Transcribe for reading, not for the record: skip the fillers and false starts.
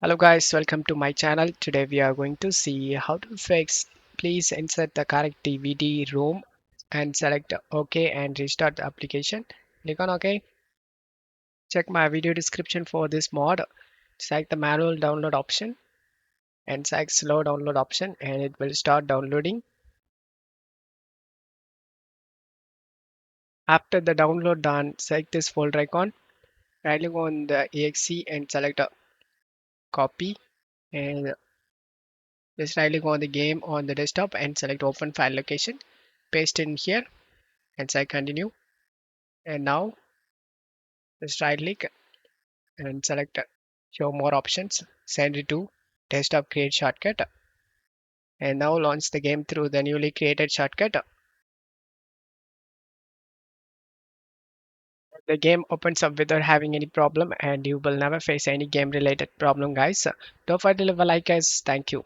Hello guys, welcome to my channel. Today we are going to see how to fix. Please insert the correct DVD-ROM and select OK and restart the application. Click on OK. Check my video description for this mod. Select the manual download option and select slow download option and it will start downloading. After the download done, select this folder icon. Right click on the exe and select a copy and just right click on the game on the desktop and select open file location. Paste in here and select continue. And now just right click and select show more options. Send it to desktop create shortcut and now launch the game through the newly created shortcut. The game opens up without having any problem and you will never face any game related problem guys. Don't forget to leave a like guys. Thank you.